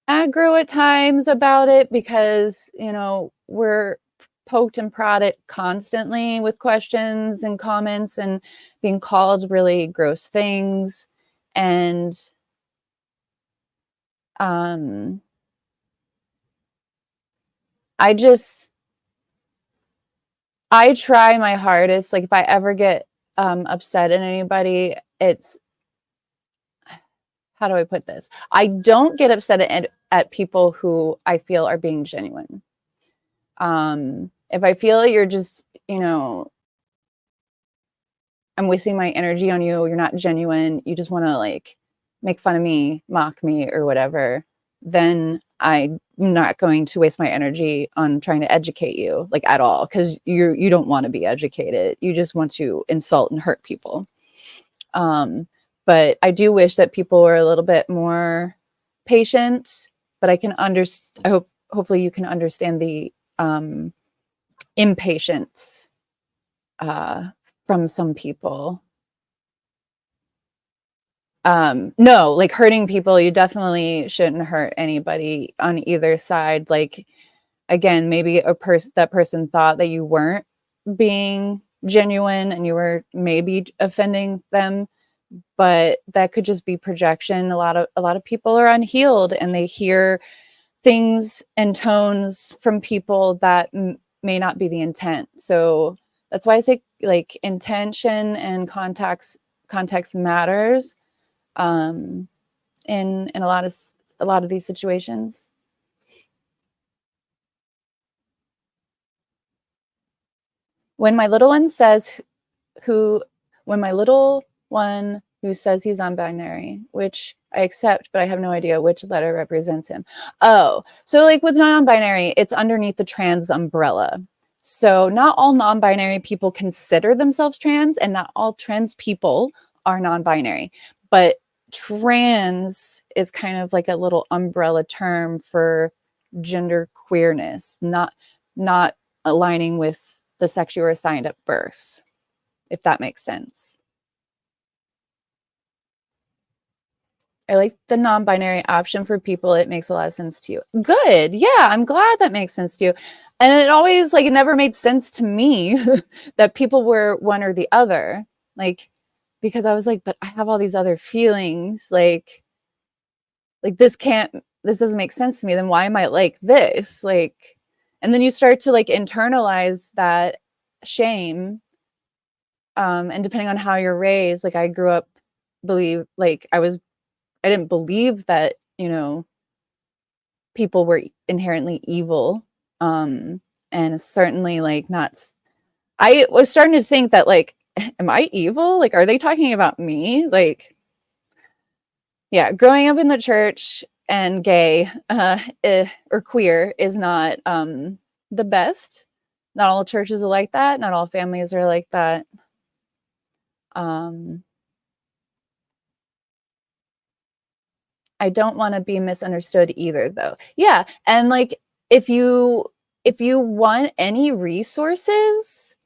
aggro at times about it, because, you know, we're poked and prodded constantly with questions and comments and being called really gross things. And I try my hardest. Like, if I ever get upset at anybody, it's, how do I put this? I don't get upset at people who I feel are being genuine. If I feel you're just, you know, I'm wasting my energy on you, you're not genuine, you just want to like make fun of me, mock me, or whatever, then I'm not going to waste my energy on trying to educate you, like, at all, because you don't want to be educated. You just want to insult and hurt people. But I do wish that people were a little bit more patient. But I can understand. Hopefully you can understand the impatience from some people. No, like, hurting people, you definitely shouldn't hurt anybody on either side. Like, again, maybe that person thought that you weren't being genuine and you were maybe offending them, but that could just be projection. A lot of people are unhealed, and they hear things and tones from people that may not be the intent. So that's why I say, like, intention and context matters in a lot of these situations. When my little one says when my little one who says he's non-binary, which I accept, but I have no idea which letter represents him. Oh, so like with non-binary, it's underneath the trans umbrella. So not all non-binary people consider themselves trans, and not all trans people are non-binary. But trans is kind of like a little umbrella term for gender queerness, not aligning with the sex you were assigned at birth, if that makes sense. I like the non-binary option for people. It makes a lot of sense to you. Good. Yeah, I'm glad that makes sense to you. And it always, like, it never made sense to me that people were one or the other. Like, because I was like, but I have all these other feelings. Like this doesn't make sense to me. Then why am I like this? Like, and then you start to like internalize that shame. And depending on how you're raised, like I grew up I didn't believe that, you know, people were inherently evil. And certainly like I was starting to think that like, am I evil? Like, are they talking about me? Like, yeah, growing up in the church and gay or queer is not the best. Not all churches are like that. Not all families are like that. I don't want to be misunderstood either, though. Yeah, and like if you want any resources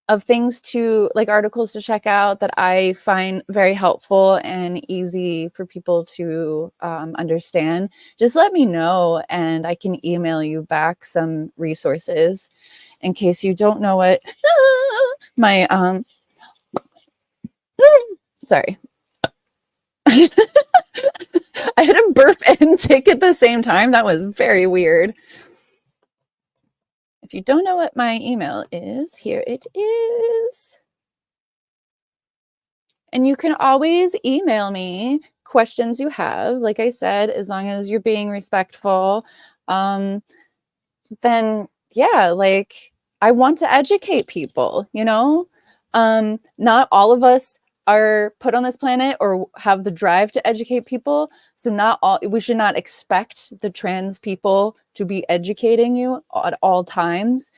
of things to like articles to check out that I find very helpful and easy for people to understand, just let me know and I can email you back some resources in case you don't know what my sorry. I had a burp and tick at the same time. That was very weird. If you don't know what my email is, here it is. And you can always email me questions you have. Like I said, as long as you're being respectful, then yeah, like I want to educate people, you know? Not all of us are put on this planet or have the drive to educate people. So we should not expect the trans people to be educating you at all times.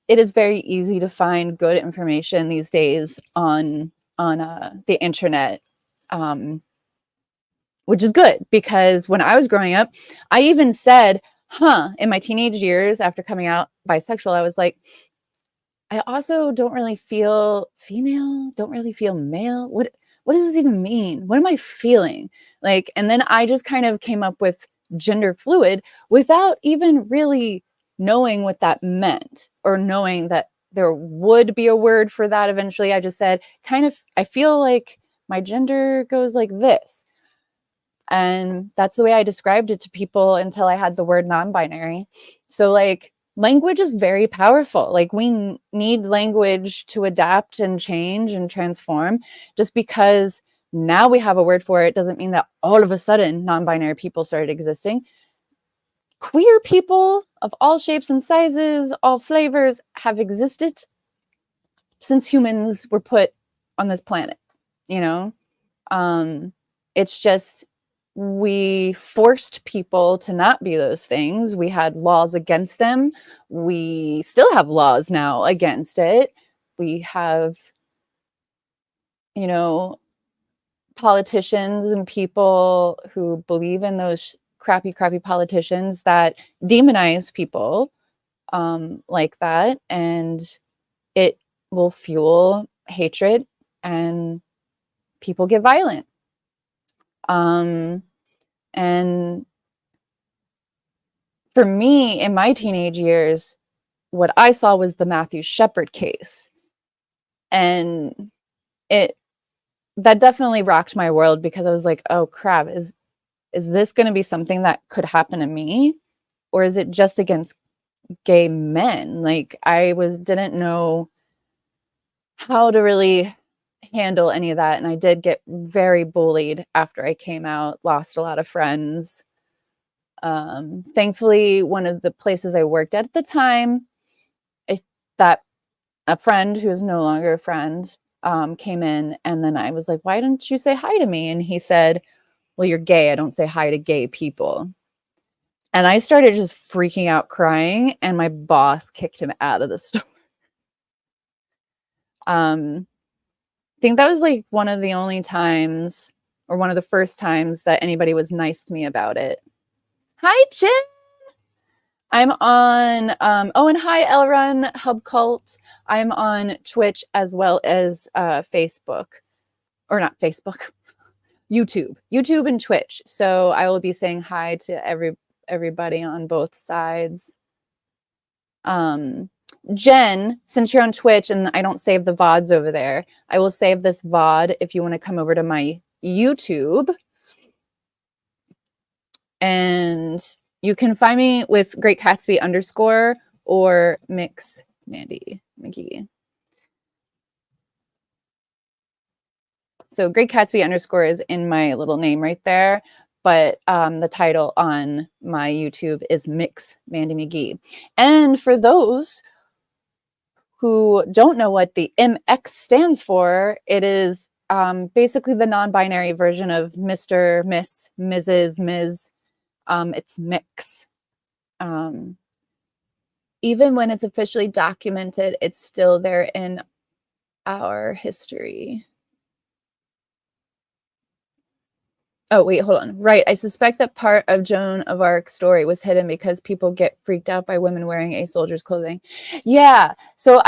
It is very easy to find good information these days on the internet, which is good because when I was growing up, I even said, in my teenage years after coming out bisexual, I was like, I also don't really feel female, don't really feel male. What does this even mean? What am I feeling? Like, and then I just kind of came up with gender fluid without even really knowing what that meant or knowing that there would be a word for that eventually. I just said, I feel like my gender goes like this. And that's the way I described it to people until I had the word non-binary. So like, language is very powerful. Like we need language to adapt and change and transform. Just because now we have a word for it doesn't mean that all of a sudden non-binary people started existing. Queer people of all shapes and sizes, all flavors have existed since humans were put on this planet, you know? It's just we forced people to not be those things. We had laws against them. We still have laws now against it. We have, you know, politicians and people who believe in those crappy politicians that demonize people like that. And it will fuel hatred and people get violent. And for me, in my teenage years, what I saw was the Matthew Shepard case. And that definitely rocked my world because I was like, oh crap, is this going to be something that could happen to me? Or is it just against gay men? Like didn't know how to really handle any of that. And I did get very bullied after I came out, lost a lot of friends. Thankfully, one of the places I worked at the time, a friend who is no longer a friend, came in, and then I was like, why didn't you say hi to me? And he said, well, you're gay. I don't say hi to gay people. And I started just freaking out, crying, and my boss kicked him out of the store. I think that was like one of the only times, or one of the first times, that anybody was nice to me about it. Hi, Jen. I'm on, oh, and hi, Elrun Hub Cult. I'm on Twitch as well as Facebook, or not Facebook, YouTube and Twitch. So I will be saying hi to everybody on both sides. Jen, since you're on Twitch and I don't save the VODs over there, I will save this VOD if you want to come over to my YouTube. And you can find me with Great Gatsby _ or Mix Mandy McGee. So Great Gatsby _ is in my little name right there. But the title on my YouTube is Mix Mandy McGee. And for those who don't know what the MX stands for, it is basically the non-binary version of Mr., Miss, Mrs., Ms. It's mix. Even when it's officially documented, it's still there in our history. Oh, wait, hold on. Right. I suspect that part of Joan of Arc's story was hidden because people get freaked out by women wearing a soldier's clothing. Yeah. So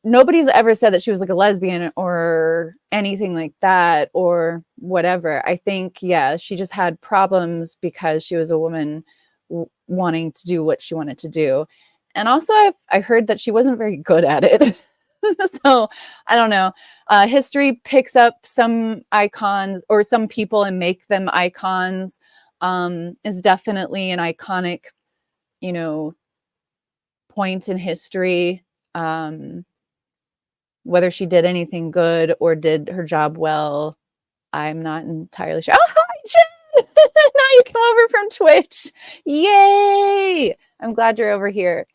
nobody's ever said that she was like a lesbian or anything like that or whatever. I think, yeah, she just had problems because she was a woman wanting to do what she wanted to do. And also I heard that she wasn't very good at it. So I don't know. History picks up some icons or some people and make them icons. Is definitely an iconic, point in history. Whether she did anything good or did her job well, I'm not entirely sure. Oh, hi, Jen! Now you come over from Twitch. Yay! I'm glad you're over here.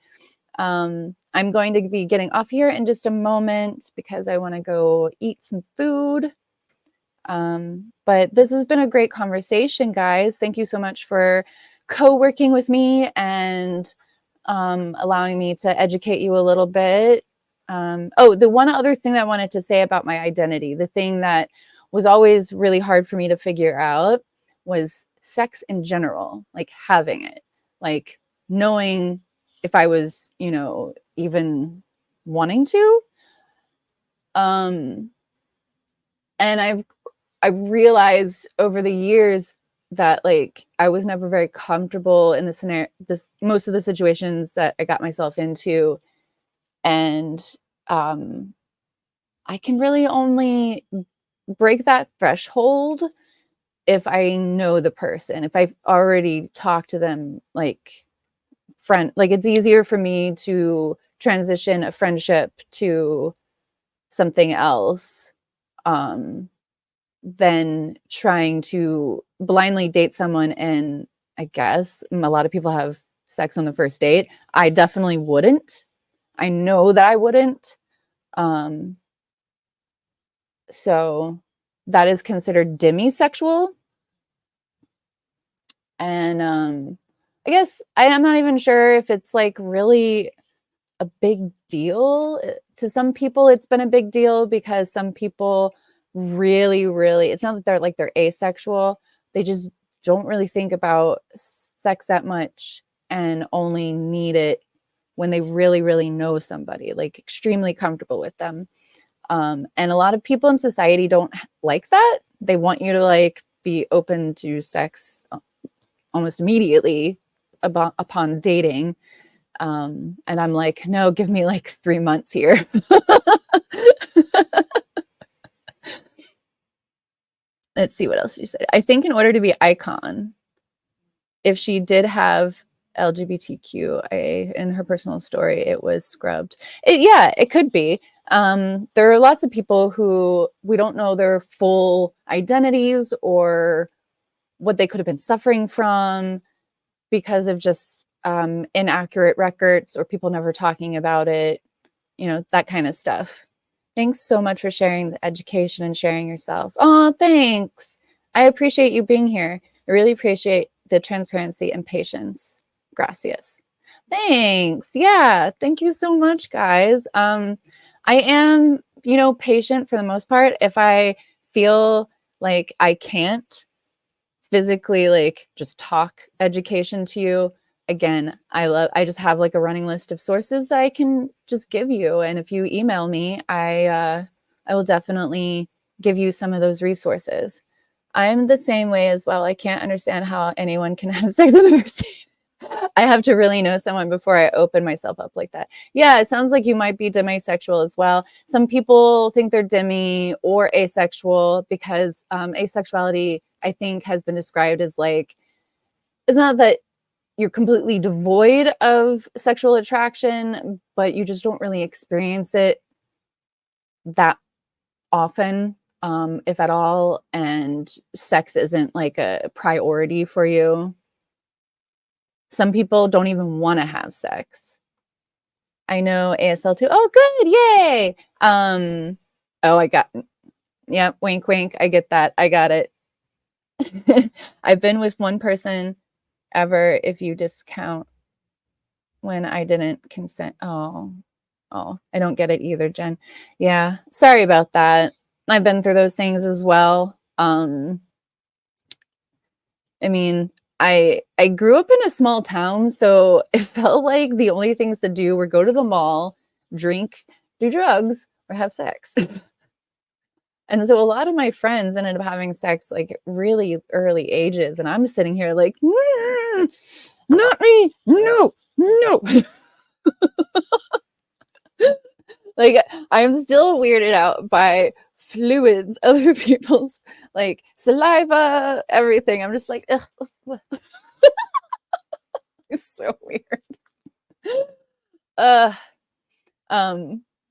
I'm going to be getting off here in just a moment because I want to go eat some food. But this has been a great conversation, guys. Thank you so much for co-working with me and allowing me to educate you a little bit. Oh, the one other thing that I wanted to say about my identity, the thing that was always really hard for me to figure out was sex in general, like having it, like knowing if I was, even wanting to. And I've realized over the years that like I was never very comfortable in the scenario, most of the situations that I got myself into. And I can really only break that threshold if I know the person, if I've already talked to them like friend. Like it's easier for me to transition a friendship to something else than trying to blindly date someone. And I guess a lot of people have sex on the first date. I definitely wouldn't. I know that I wouldn't. So that is considered demisexual. And I guess I'm not even sure if it's like really a big deal. To some people, it's been a big deal because some people really, it's not that they're asexual. They just don't really think about sex that much and only need it when they really, really know somebody, like extremely comfortable with them. And a lot of people in society don't like that. They want you to like be open to sex almost immediately upon dating. And I'm like, no, give me like 3 months here. Let's see, what else you said. I think in order to be icon, if she did have LGBTQIA in her personal story, it was scrubbed. It could be. There are lots of people who we don't know their full identities or what they could have been suffering from because of just inaccurate records or people never talking about it, that kind of stuff. Thanks so much for sharing the education and sharing yourself. Oh, thanks. I appreciate you being here. I really appreciate the transparency and patience. Gracias. Thanks. Yeah. Thank you so much, guys. I am, patient for the most part. If I feel like I can't physically just talk education to you, again, I just have like a running list of sources that I can just give you. And if you email me, I will definitely give you some of those resources. I'm the same way as well. I can't understand how anyone can have sex on the first date. I have to really know someone before I open myself up like that. Yeah, it sounds like you might be demisexual as well. Some people think they're demi or asexual because asexuality, I think, has been described as it's not that you're completely devoid of sexual attraction, but you just don't really experience it that often, if at all, and sex isn't like a priority for you. Some people don't even want to have sex. I know ASL too. Oh, good. Yay. Yeah, wink, wink. I get that. I got it. I've been with one person ever if you discount when I didn't consent. Oh, I don't get it either, Jen. Yeah, sorry about that. I've been through those things as well. I mean, I grew up in a small town, so it felt like the only things to do were go to the mall, drink, do drugs, or have sex. And so a lot of my friends ended up having sex like really early ages, and I'm sitting here like, not me, no. Like, I'm still weirded out by fluids, other people's like saliva, everything. I'm just like, ugh. It's so weird.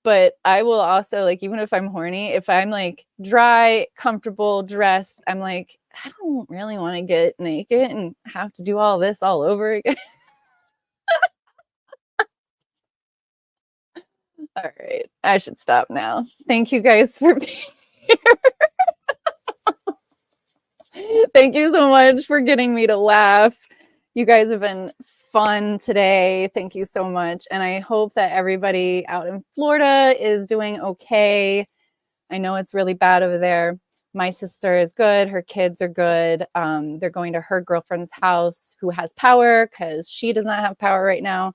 But I will also, like, even if I'm horny, if I'm like dry, comfortable, dressed, I'm like, I don't really want to get naked and have to do all this all over again. All right, I should stop now. Thank you guys for being here. Thank you so much for getting me to laugh. You guys have been fun today. Thank you so much. And I hope that everybody out in Florida is doing okay. I know it's really bad over there. My sister is good. Her kids are good. They're going to her girlfriend's house who has power because she does not have power right now.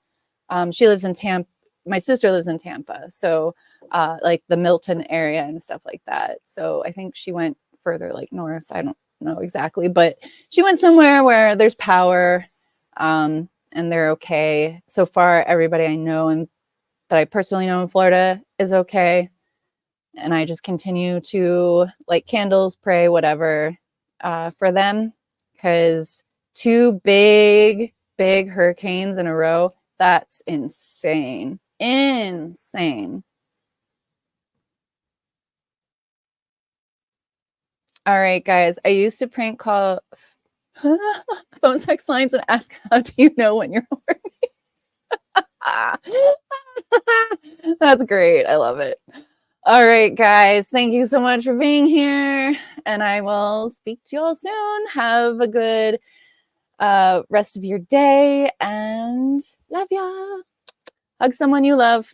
She lives in Tampa. My sister lives in Tampa. So like the Milton area and stuff like that. So I think she went further like north. I don't know exactly, but she went somewhere where there's power. And they're okay. So far, everybody I know and that I personally know in Florida is okay. And I just continue to light candles, pray, whatever, for them. Because 2 big hurricanes in a row, that's insane. Insane. All right, guys. I used to prank call phone sex lines and ask, how do you know when you're horny? That's great. I love it. All right, guys. Thank you so much for being here. And I will speak to you all soon. Have a good rest of your day and love ya. Hug someone you love.